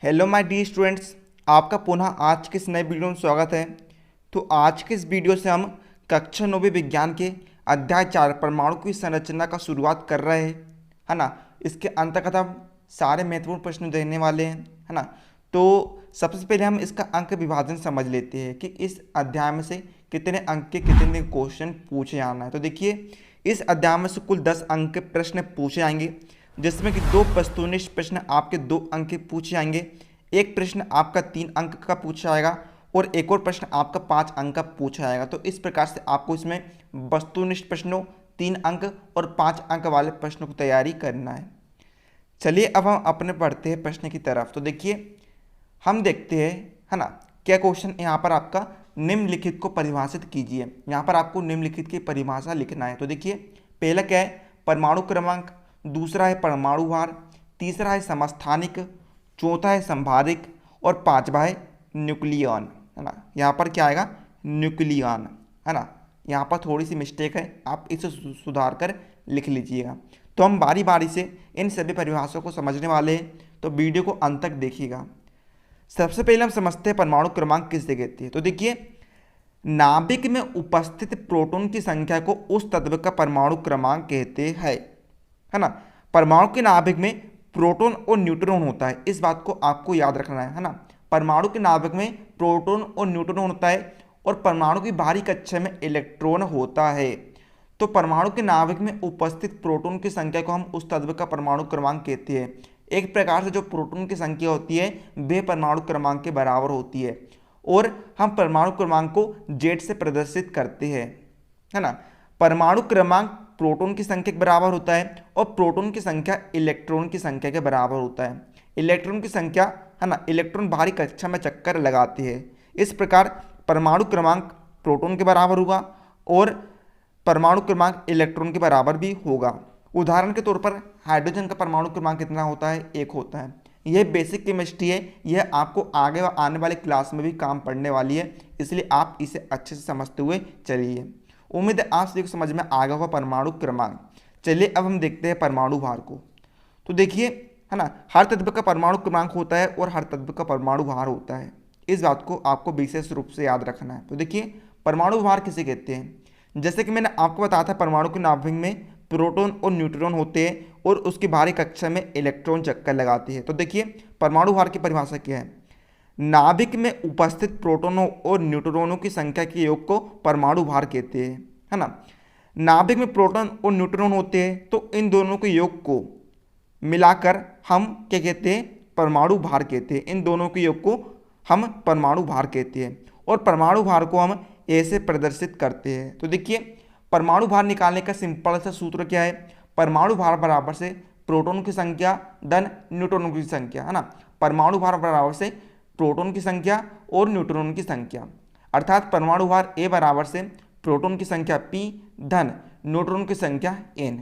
Hello my dear students, आपका पुनः आज के इस नए वीडियो में स्वागत है। तो आज के इस वीडियो से हम कक्षा 9 विज्ञान के अध्याय 4 परमाणु की संरचना का शुरुआत कर रहे हैं, है ना। इसके अंतर्गत हम सारे महत्वपूर्ण प्रश्न देखने वाले हैं, है ना। तो सबसे पहले हम इसका अंक विभाजन समझ लेते हैं कि इस अध्याय में से कितने अंक के कितने क्वेश्चन पूछे जाना है। तो देखिए, इस अध्याय में से कुल 10 अंक के प्रश्न पूछे जाएंगे, जिसमें कि 2 वस्तुनिष्ठ प्रश्न आपके 2 अंक के पूछे जाएंगे, एक प्रश्न आपका 3 अंक का पूछा जाएगा और एक और प्रश्न आपका 5 अंक का पूछा जाएगा। तो इस प्रकार से आपको इसमें वस्तुनिष्ठ प्रश्नों, 3 अंक और 5 अंक वाले प्रश्नों की तैयारी करना है। चलिए अब हम अपने पढ़ते हैं प्रश्न की तरफ। तो देखिए, हम देखते हैं, है ना, क्या क्वेश्चन यहाँ पर आपका निम्नलिखित को परिभाषित कीजिए। यहाँ पर आपको निम्नलिखित की परिभाषा लिखना है। तो देखिए, पहला क्या है, परमाणु क्रमांक, दूसरा है परमाणु भार, तीसरा है समस्थानिक, चौथा है संभारिक और पांचवा है न्यूक्लियन, है ना। यहाँ पर क्या आएगा, न्यूक्लियन, है ना। यहाँ पर थोड़ी सी मिस्टेक है, आप इसे सुधार कर लिख लीजिएगा। तो हम बारी बारी से इन सभी परिभाषाओं को समझने वाले हैं, तो वीडियो को अंत तक देखिएगा। सबसे पहले हम समझते हैं परमाणु क्रमांक किसे कहते हैं। तो देखिए, नाभिक में उपस्थित प्रोटॉन की संख्या को उस तत्व का परमाणु क्रमांक कहते हैं, है ना। परमाणु के नाभिक में प्रोटॉन और न्यूट्रॉन होता है, इस बात को आपको याद रखना है ना। परमाणु के नाभिक में प्रोटॉन और न्यूट्रॉन होता है और परमाणु की बाहरी कक्षा में इलेक्ट्रॉन होता है। तो परमाणु के नाभिक में उपस्थित प्रोटॉन की संख्या को हम उस तत्व का परमाणु क्रमांक कहते हैं। एक प्रकार से जो प्रोटॉन की संख्या होती है वह परमाणु क्रमांक के बराबर होती है और हम परमाणु क्रमांक को जेड से प्रदर्शित करते हैं, है ना। परमाणु क्रमांक प्रोटॉन की संख्या के बराबर होता है और प्रोटॉन की संख्या इलेक्ट्रॉन की संख्या के बराबर होता है। इलेक्ट्रॉन की संख्या, है ना, इलेक्ट्रॉन बाहरी कक्षा में चक्कर लगाते हैं। इस प्रकार परमाणु क्रमांक प्रोटॉन के बराबर होगा और परमाणु क्रमांक इलेक्ट्रॉन के बराबर भी होगा। उदाहरण के तौर पर हाइड्रोजन का परमाणु क्रमांक कितना होता है, 1 होता है। यह बेसिक केमिस्ट्री है, यह आपको आगे आने वाले क्लास में भी काम पड़ने वाली है, इसलिए आप इसे अच्छे से समझते हुए चलिए। उम्मीद है आप सभी को समझ में आ गया होगा परमाणु क्रमांक। चलिए अब हम देखते हैं परमाणु भार को। तो देखिए, है ना, हर तत्व का परमाणु क्रमांक होता है और हर तत्व का परमाणु भार होता है, इस बात को आपको विशेष रूप से याद रखना है। तो देखिए, परमाणु भार किसे कहते हैं। जैसे कि मैंने आपको बताया था, परमाणु के नाभिक में प्रोटॉन और न्यूट्रॉन होते हैं और उसकी बाहरी कक्षा में इलेक्ट्रॉन चक्कर लगाते हैं। तो देखिए, परमाणु भार की परिभाषा क्या है, नाभिक में उपस्थित प्रोटॉनों और न्यूट्रॉनों की संख्या के योग को परमाणु भार कहते हैं, है ना। नाभिक में प्रोटॉन और न्यूट्रॉन होते हैं, तो इन दोनों के योग को मिलाकर हम क्या कहते हैं, परमाणु भार कहते हैं। इन दोनों के योग को हम परमाणु भार कहते हैं और परमाणु भार को हम ऐसे प्रदर्शित करते हैं। तो देखिए, परमाणु भार निकालने का सिंपल सा सूत्र क्या है, परमाणु भार बराबर से प्रोटॉन की संख्या धन न्यूट्रॉनों की संख्या, है ना। परमाणु भार बराबर से प्रोटॉन की संख्या और न्यूट्रॉन की संख्या, अर्थात परमाणु भार ए बराबर से प्रोटॉन की संख्या p धन न्यूट्रॉन की संख्या n।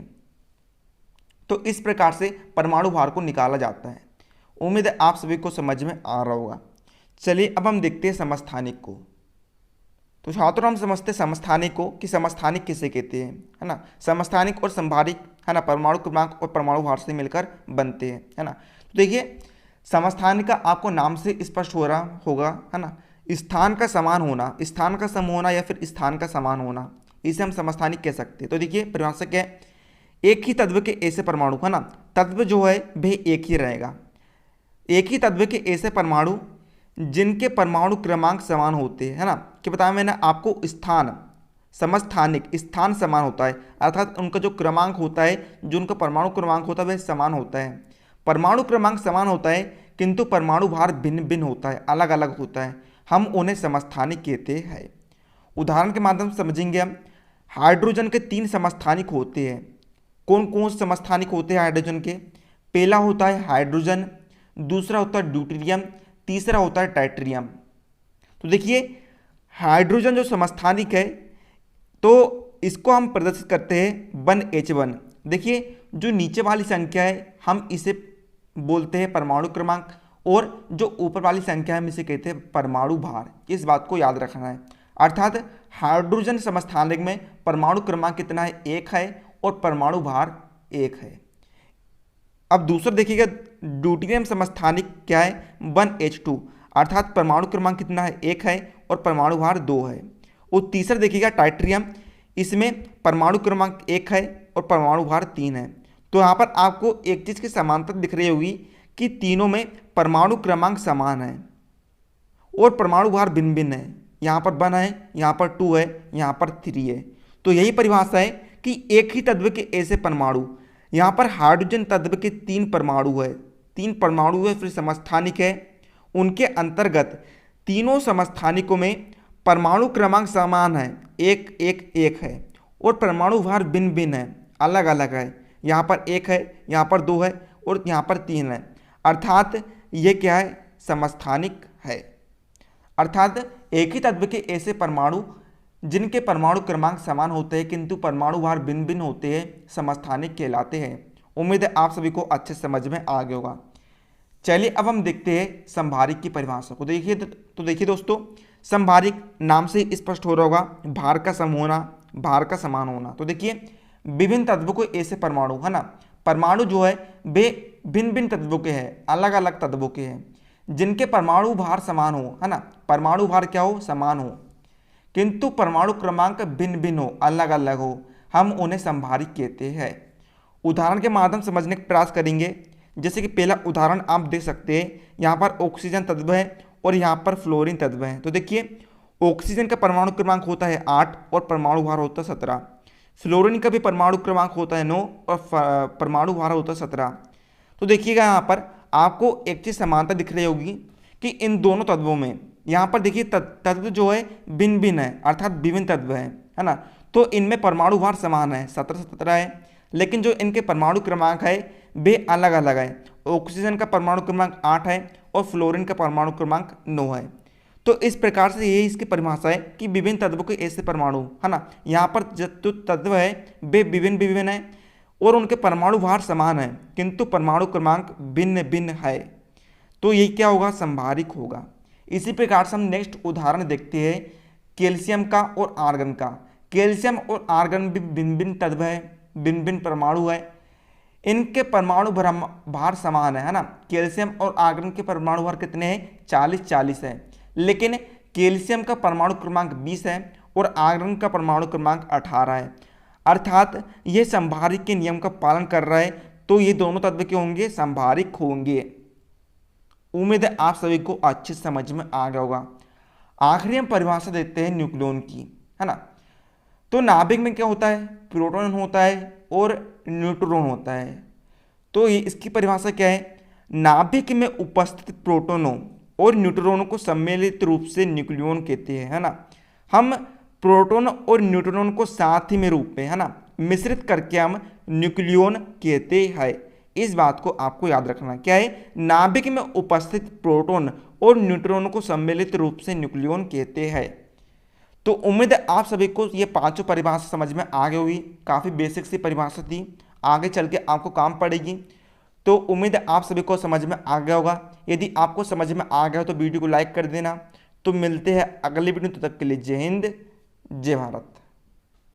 तो इस प्रकार से परमाणु भार को निकाला जाता है। उम्मीद है आप सभी को समझ में आ रहा होगा। चलिए अब हम देखते हैं समस्थानिक को। तो छात्रों, हम समझते हैं समस्थानिक को कि समस्थानिक किसे कहते हैं, है ना। समस्थानिक और संभारिक, है ना, परमाणु क्रमांक और परमाणु भार से मिलकर बनते हैं, है ना। तो देखिए, समस्थानिक का आपको नाम से स्पष्ट हो रहा होगा, है ना, स्थान का समान होना, स्थान का सम होना या फिर स्थान का समान होना, इसे हम समस्थानिक कह सकते हैं। तो देखिए, परिभाषा क्या है, एक ही तत्व के ऐसे परमाणु, है ना, तत्व जो है वह एक ही रहेगा। एक ही तत्व के ऐसे परमाणु जिनके परमाणु क्रमांक समान होते हैं, है ना, कि बताया मैंने आपको, स्थान समस्थानिक, स्थान समान होता है, अर्थात उनका जो क्रमांक होता है, जो उनका परमाणु क्रमांक होता है वह समान होता है। परमाणु क्रमांक समान होता है किंतु परमाणु भार भिन्न भिन्न होता है, अलग अलग होता है, हम उन्हें समस्थानिक कहते हैं। उदाहरण के माध्यम से समझेंगे हम। हाइड्रोजन के 3 समस्थानिक होते हैं। कौन कौन से समस्थानिक होते हैं हाइड्रोजन के, पहला होता है हाइड्रोजन, दूसरा होता है ड्यूटेरियम, तीसरा होता है टाइटेरियम। तो देखिए, हाइड्रोजन जो समस्थानिक है तो इसको हम प्रदर्शित करते हैं 1H1। देखिए, जो नीचे वाली संख्या है हम इसे बोलते हैं परमाणु क्रमांक और जो ऊपर वाली संख्या है हम इसे कहते हैं परमाणु भार। इस बात को याद रखना है। अर्थात हाइड्रोजन समस्थानिक में परमाणु क्रमांक कितना है, 1 है और परमाणु भार 1 है। अब दूसरा देखिएगा ड्यूटेरियम समस्थानिक क्या है 1H2, अर्थात परमाणु क्रमांक कितना है 1 है और परमाणु भार 2 है। और तीसरा देखिएगा टाइट्रियम, इसमें परमाणु क्रमांक 1 है और परमाणु भार 3 है। तो यहाँ पर आपको एक चीज़ की समानता दिख रही होगी कि तीनों में परमाणु क्रमांक समान है और परमाणु भार भिन्न भिन्न है। यहाँ पर 1 है, यहाँ पर 2 है, यहाँ पर 3 है। तो यही परिभाषा है कि एक ही तत्व के ऐसे परमाणु, यहाँ पर हाइड्रोजन तत्व के 3 परमाणु है, 3 परमाणु है, फिर समस्थानिक है, उनके अंतर्गत तीनों समस्थानिकों में परमाणु क्रमांक समान है, 1 1 1 है और परमाणु भार भिन्न भिन्न है, अलग अलग है। यहाँ पर 1 है, यहाँ पर 2 है और यहाँ पर 3 है, अर्थात ये क्या है समस्थानिक है। अर्थात एक ही तत्व के ऐसे परमाणु जिनके परमाणु क्रमांक समान होते हैं किंतु परमाणु भार भिन्न भिन्न होते हैं समस्थानिक कहलाते हैं। उम्मीद है आप सभी को अच्छे समझ में आ गया होगा। चलिए अब हम देखते हैं संभारिक की परिभाषा को। देखिए दोस्तों, संभारिक नाम से स्पष्ट हो रहा होगा, भार का सम होना, भार का समान होना। तो देखिए विभिन्न तत्वों को ऐसे परमाणु है ना, परमाणु जो है वे भिन्न भिन्न तत्वों के हैं, अलग अलग तत्वों के हैं, जिनके परमाणु भार समान हो, है ना, परमाणु भार क्या हो समान हो किंतु परमाणु क्रमांक भिन्न भिन्न हो, अलग अलग हो, हम उन्हें संभारिक कहते हैं। उदाहरण के माध्यम से समझने का प्रयास करेंगे। जैसे कि पहला उदाहरण आप देख सकते हैं, यहाँ पर ऑक्सीजन तत्व है और यहाँ पर फ्लोरीन तत्व है। तो देखिए ऑक्सीजन का परमाणु क्रमांक होता है 8 और परमाणु भार होता है 17। फ्लोरीन का भी परमाणु क्रमांक होता है 9 और परमाणु भार होता है 17। तो देखिएगा यहाँ पर आपको एक चीज़ समानता दिख रही होगी कि इन दोनों तत्वों में, यहाँ पर देखिए तत्व जो है भिन्न भिन्न है, अर्थात विभिन्न तत्व है ना। तो इनमें परमाणु भार समान है, 17 है, लेकिन जो इनके परमाणु क्रमांक है वे अलग अलग है। ऑक्सीजन का परमाणु क्रमांक 8 है और फ्लोरीन का परमाणु क्रमांक 9 है। तो इस प्रकार से यही इसकी परिभाषा है कि विभिन्न तत्वों के ऐसे परमाणु है ना, यहाँ पर जो तत्व है वे विभिन्न विभिन्न है और उनके परमाणु भार समान है किंतु परमाणु क्रमांक भिन्न भिन्न है। तो ये क्या होगा संभारिक होगा। इसी प्रकार से हम नेक्स्ट उदाहरण देखते हैं कैल्शियम का और आर्गन का। कैल्शियम और आर्गन भी भिन्न भिन्न तत्व है, भिन्न भिन्न परमाणु है, इनके परमाणु भार समान है ना। कैल्शियम और आर्गन के परमाणु भार कितने हैं 40 है, लेकिन कैल्शियम का परमाणु क्रमांक 20 है और आर्गन का परमाणु क्रमांक 18 है, अर्थात ये संभारिक के नियम का पालन कर रहा है। तो ये दोनों तत्व के होंगे संभारिक होंगे। उम्मीद है आप सभी को अच्छे समझ में आ गया होगा। आखिरी हम परिभाषा देते हैं न्यूक्लियन की, है ना। तो नाभिक में क्या होता है, प्रोटॉन होता है और न्यूट्रॉन होता है। तो ये इसकी परिभाषा क्या है, नाभिक में उपस्थित प्रोटॉनों और न्यूट्रॉनों को सम्मिलित रूप से न्यूक्लियन कहते हैं, है ना। हम प्रोटॉन और न्यूट्रॉन को साथ ही में रूप में, है ना, मिश्रित करके हम न्यूक्लियन कहते हैं। इस बात को आपको याद रखना, क्या है, नाभिक में उपस्थित प्रोटॉन और न्यूट्रॉन को सम्मिलित रूप से न्यूक्लियन कहते हैं। तो उम्मीद है आप सभी को ये पांचों परिभाषा समझ में आ गई होगी। काफ़ी बेसिक सी परिभाषा थी, आगे चल के आपको काम पड़ेगी। तो उम्मीद है आप सभी को समझ में आ गया होगा। यदि आपको समझ में आ गया हो तो वीडियो को लाइक कर देना। तो मिलते हैं अगले वीडियो, तब तक के लिए जय हिंद जय भारत।